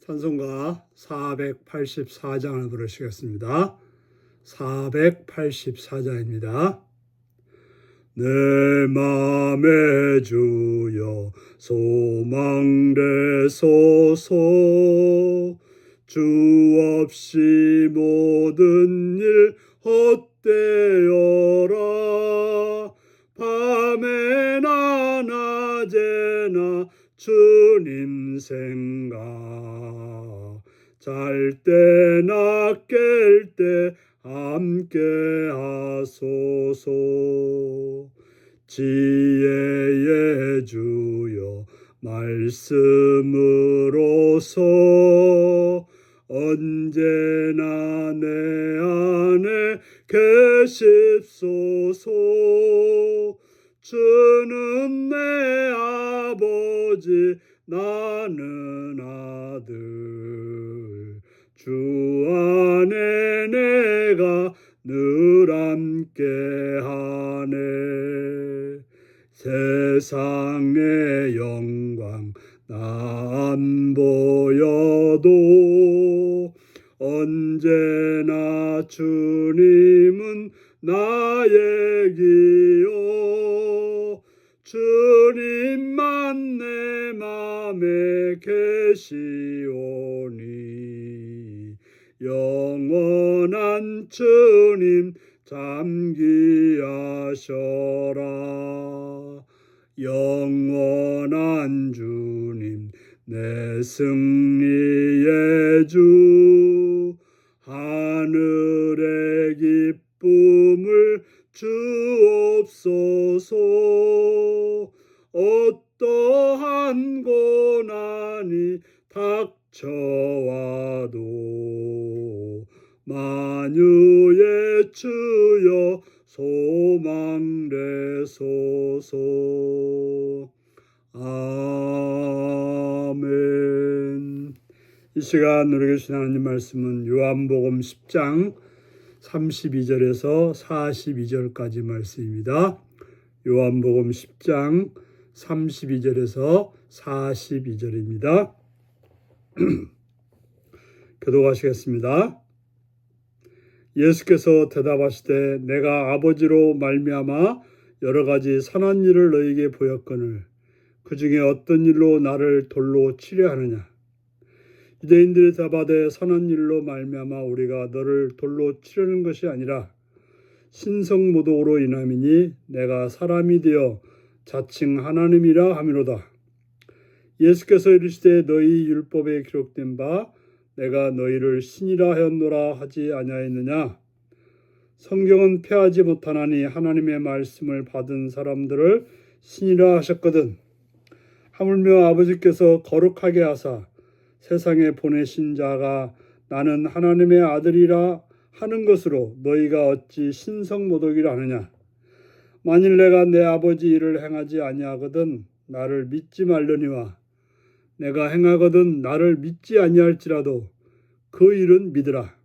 찬송가 484장을 부르시겠습니다. 484장입니다. 내 맘에 주여 소망되소서. 주 없이 모든 일 헛되어라. 밤에나 낮에나 주님 생각, 잘 때나 깰 때 함께 하소서. 지혜의 주여 말씀으로서 언제나 내 안에 계십소서. 주는 내 아버지 나는 아들, 주 안에 내가 늘 함께 하네. 세상의 영광 나 안 보여도 언제나 주님은 나의 기요. 주님만 내 맘에 계시오니 영원한 주님 잠기하셔라. 영원한 주님 내 승리의 주, 하늘의 기쁨을 주옵소서. 어떠한 고난이 닥쳐와도 만유의 주여 소망되소서. 아멘. 이 시간 우리에게 주신 하나님 말씀은 요한복음 10장 32절에서 42절까지 말씀입니다. 요한복음 10장 32절에서 42절입니다. 교독하시겠습니다. 예수께서 대답하시되 내가 아버지로 말미암아 여러 가지 선한 일을 너희에게 보였거늘 그 중에 어떤 일로 나를 돌로 치려 하느냐. 유대인들이 대답하되 선한 일로 말미암아 우리가 너를 돌로 치려는 것이 아니라 신성모독으로 인함이니 내가 사람이 되어 자칭 하나님이라 함이로다. 예수께서 이르시되 너희 율법에 기록된 바 내가 너희를 신이라 하였노라 하지 아니하였느냐. 성경은 폐하지 못하나니 하나님의 말씀을 받은 사람들을 신이라 하셨거든. 하물며 아버지께서 거룩하게 하사 세상에 보내신 자가 나는 하나님의 아들이라 하는 것으로 너희가 어찌 신성모독이라 하느냐. 만일 내가 내 아버지 일을 행하지 아니하거든 나를 믿지 말려니와 내가 행하거든 나를 믿지 아니할지라도 그 일은 믿으라.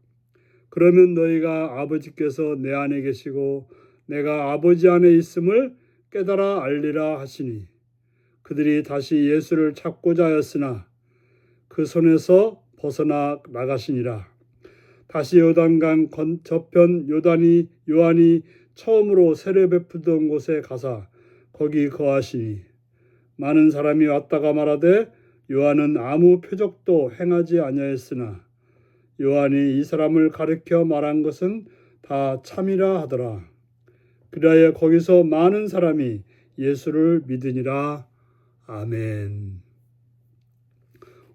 그러면 너희가 아버지께서 내 안에 계시고 내가 아버지 안에 있음을 깨달아 알리라 하시니. 그들이 다시 예수를 찾고자 하였으나 그 손에서 벗어나 나가시니라. 다시 요단강 저편 요한이 처음으로 세례 베푸던 곳에 가사 거기 거하시니 많은 사람이 왔다가 말하되 요한은 아무 표적도 행하지 아니하였으나 요한이 이 사람을 가르쳐 말한 것은 다 참이라 하더라. 그리하여 거기서 많은 사람이 예수를 믿으니라. 아멘.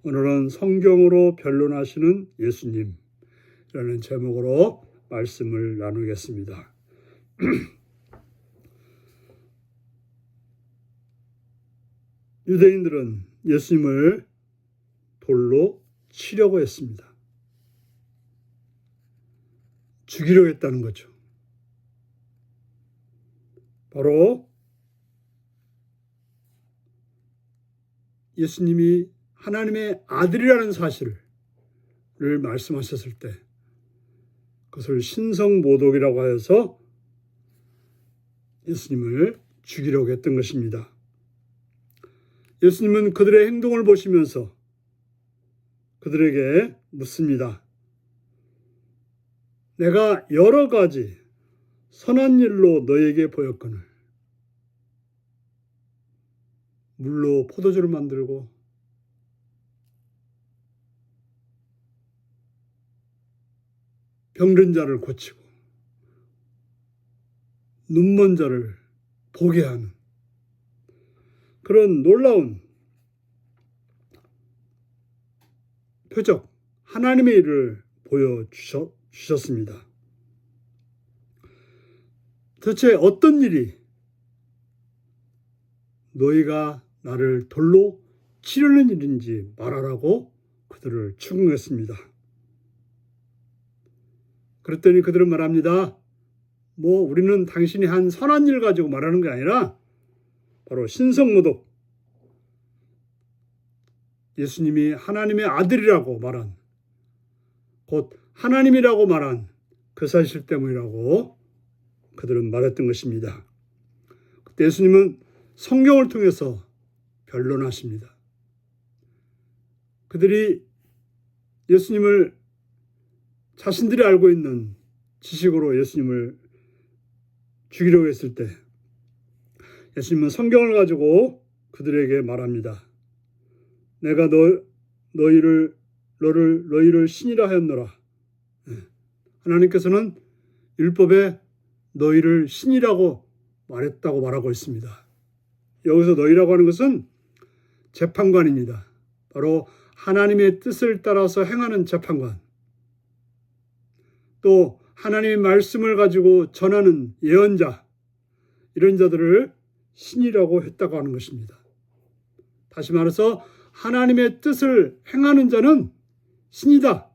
오늘은 성경으로 변론하시는 예수님이라는 제목으로 말씀을 나누겠습니다. 유대인들은 예수님을 돌로 치려고 했습니다. 죽이려고 했다는 거죠. 바로 예수님이 하나님의 아들이라는 사실을 말씀하셨을 때 그것을 신성모독이라고 하여서 예수님을 죽이려고 했던 것입니다. 예수님은 그들의 행동을 보시면서 그들에게 묻습니다. 내가 여러 가지 선한 일로 너에게 보였거늘 물로 포도주를 만들고 병든 자를 고치고 눈먼 자를 보게 하는 그런 놀라운 표적 하나님의 일을 보여주셨습니다. 도대체 어떤 일이 너희가 나를 돌로 치려는 일인지 말하라고 그들을 추궁했습니다. 그랬더니 그들은 말합니다. 우리는 당신이 한 선한 일 가지고 말하는 게 아니라 바로 신성모독, 예수님이 하나님의 아들이라고 말한, 곧 하나님이라고 말한 그 사실 때문이라고 그들은 말했던 것입니다. 그때 예수님은 성경을 통해서 변론하십니다. 그들이 예수님을 자신들이 알고 있는 지식으로 예수님을 죽이려고 했을 때 예수님은 성경을 가지고 그들에게 말합니다. 내가 너희를 신이라 하였노라. 하나님께서는 율법에 너희를 신이라고 말했다고 말하고 있습니다. 여기서 너희라고 하는 것은 재판관입니다. 바로 하나님의 뜻을 따라서 행하는 재판관. 또 하나님의 말씀을 가지고 전하는 예언자, 이런 자들을 신이라고 했다고 하는 것입니다. 다시 말해서 하나님의 뜻을 행하는 자는 신이다.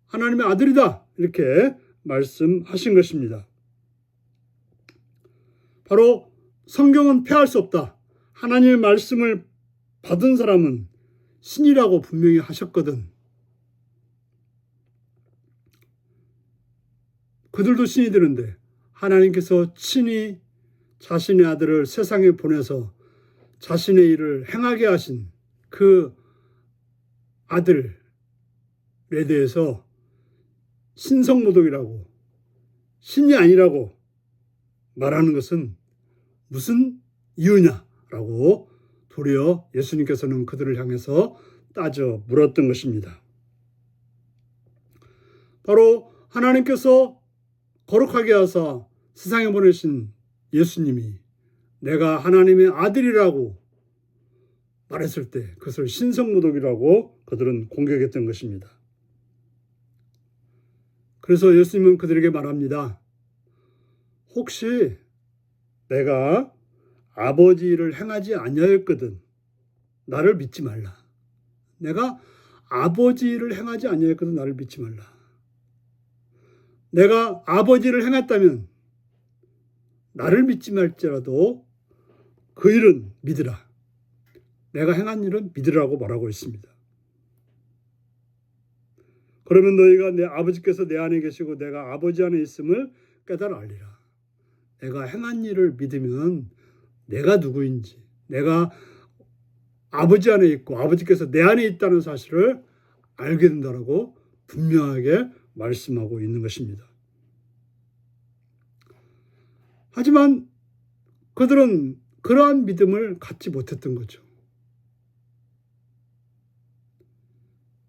하나님의 아들이다. 이렇게 말씀하신 것입니다. 바로 성경은 폐할 수 없다. 하나님의 말씀을 받은 사람은 신이라고 분명히 하셨거든. 그들도 신이 되는데 하나님께서 친히 자신의 아들을 세상에 보내서 자신의 일을 행하게 하신 그 아들에 대해서 신성모독이라고, 신이 아니라고 말하는 것은 무슨 이유냐라고 도리어 예수님께서는 그들을 향해서 따져 물었던 것입니다. 바로 하나님께서 거룩하게 하사 세상에 보내신 예수님이 내가 하나님의 아들이라고 말했을 때 그것을 신성모독이라고 그들은 공격했던 것입니다. 그래서 예수님은 그들에게 말합니다. 혹시 내가 아버지 일을 행하지 아니하였거든 나를 믿지 말라. 내가 아버지 일을 행하지 아니하였거든 나를 믿지 말라. 내가 아버지 일을 행했다면 나를 믿지 말지라도 그 일은 믿으라. 내가 행한 일은 믿으라고 말하고 있습니다. 그러면 너희가 내 아버지께서 내 안에 계시고 내가 아버지 안에 있음을 깨달아 알리라. 내가 행한 일을 믿으면 내가 누구인지, 내가 아버지 안에 있고 아버지께서 내 안에 있다는 사실을 알게 된다라고 분명하게 말씀하고 있는 것입니다. 하지만 그들은 그러한 믿음을 갖지 못했던 거죠.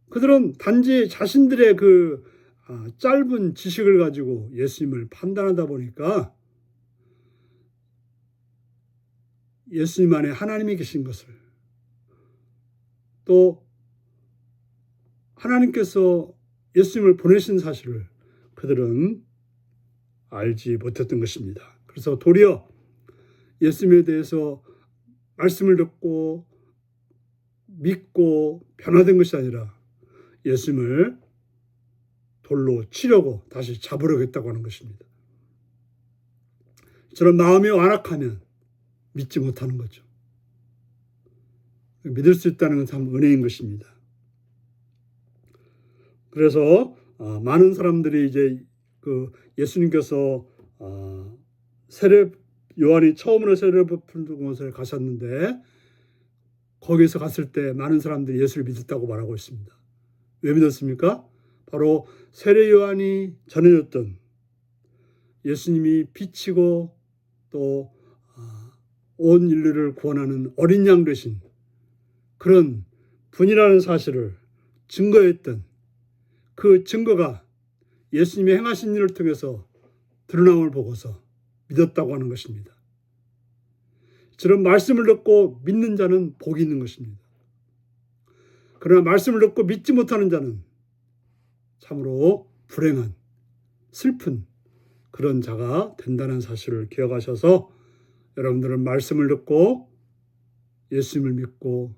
그들은 단지 자신들의 그 짧은 지식을 가지고 예수님을 판단하다 보니까 예수님 안에 하나님이 계신 것을, 또 하나님께서 예수님을 보내신 사실을 그들은 알지 못했던 것입니다. 그래서 도리어 예수님에 대해서 말씀을 듣고 믿고 변화된 것이 아니라 예수님을 돌로 치려고 다시 잡으려고 했다고 하는 것입니다. 저런 마음이 완악하면 믿지 못하는 거죠. 믿을 수 있다는 건 참 은혜인 것입니다. 그래서 많은 사람들이 이제 그 예수님께서 요한이 처음으로 세례 베푸는 곳에 가셨는데 거기서 갔을 때 많은 사람들이 예수를 믿었다고 말하고 있습니다. 왜 믿었습니까? 바로 세례 요한이 전해줬던 예수님이 빛이고 또 온 인류를 구원하는 어린 양 되신 그런 분이라는 사실을 증거했던 그 증거가 예수님이 행하신 일을 통해서 드러남을 보고서 믿었다고 하는 것입니다. 저런 말씀을 듣고 믿는 자는 복이 있는 것입니다. 그러나 말씀을 듣고 믿지 못하는 자는 참으로 불행한, 슬픈 그런 자가 된다는 사실을 기억하셔서 여러분들은 말씀을 듣고 예수님을 믿고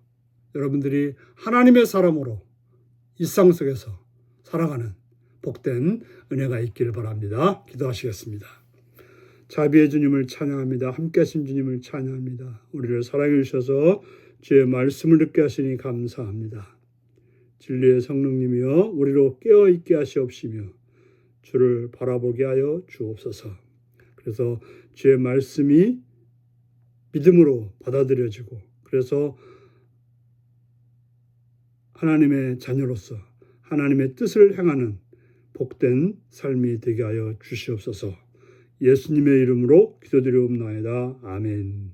여러분들이 하나님의 사람으로 일상 속에서 살아가는 복된 은혜가 있기를 바랍니다. 기도하시겠습니다. 자비의 주님을 찬양합니다. 함께 하신 주님을 찬양합니다. 우리를 사랑해 주셔서 주의 말씀을 듣게 하시니 감사합니다. 진리의 성령님이여 우리로 깨어있게 하시옵시며 주를 바라보게 하여 주옵소서. 그래서 주의 말씀이 믿음으로 받아들여지고 그래서 하나님의 자녀로서 하나님의 뜻을 행하는 복된 삶이 되게 하여 주시옵소서. 예수님의 이름으로 기도드리옵나이다. 아멘.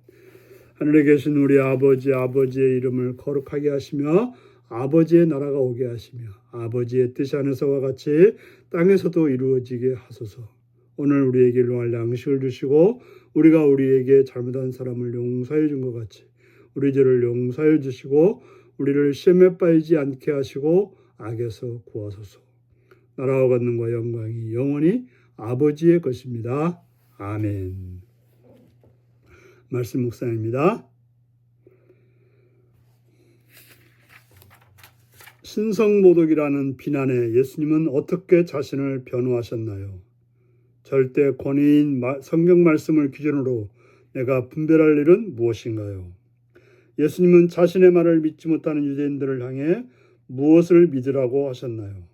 하늘에 계신 우리 아버지의 이름을 거룩하게 하시며 아버지의 나라가 오게 하시며 아버지의 뜻이 하늘에서와 같이 땅에서도 이루어지게 하소서. 오늘 우리에게 일용할 양식을 주시고 우리가 우리에게 잘못한 사람을 용서해 준 것 같이 우리 죄를 용서해 주시고 우리를 시험에 빠지지 않게 하시고 악에서 구하소서. 나라와 권능과 영광이 영원히 아버지의 것입니다. 아멘. 말씀 묵상입니다. 신성모독이라는 비난에 예수님은 어떻게 자신을 변호하셨나요? 절대 권위인 성경 말씀을 기준으로 내가 분별할 일은 무엇인가요? 예수님은 자신의 말을 믿지 못하는 유대인들을 향해 무엇을 믿으라고 하셨나요?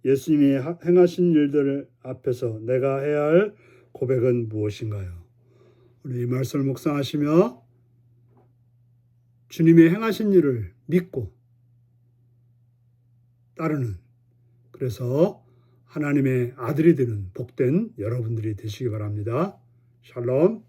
예수님이 행하신 일들 앞에서 내가 해야 할 고백은 무엇인가요? 우리 이 말씀을 묵상하시며 주님이 행하신 일을 믿고 따르는 그래서 하나님의 아들이 되는 복된 여러분들이 되시기 바랍니다. 샬롬.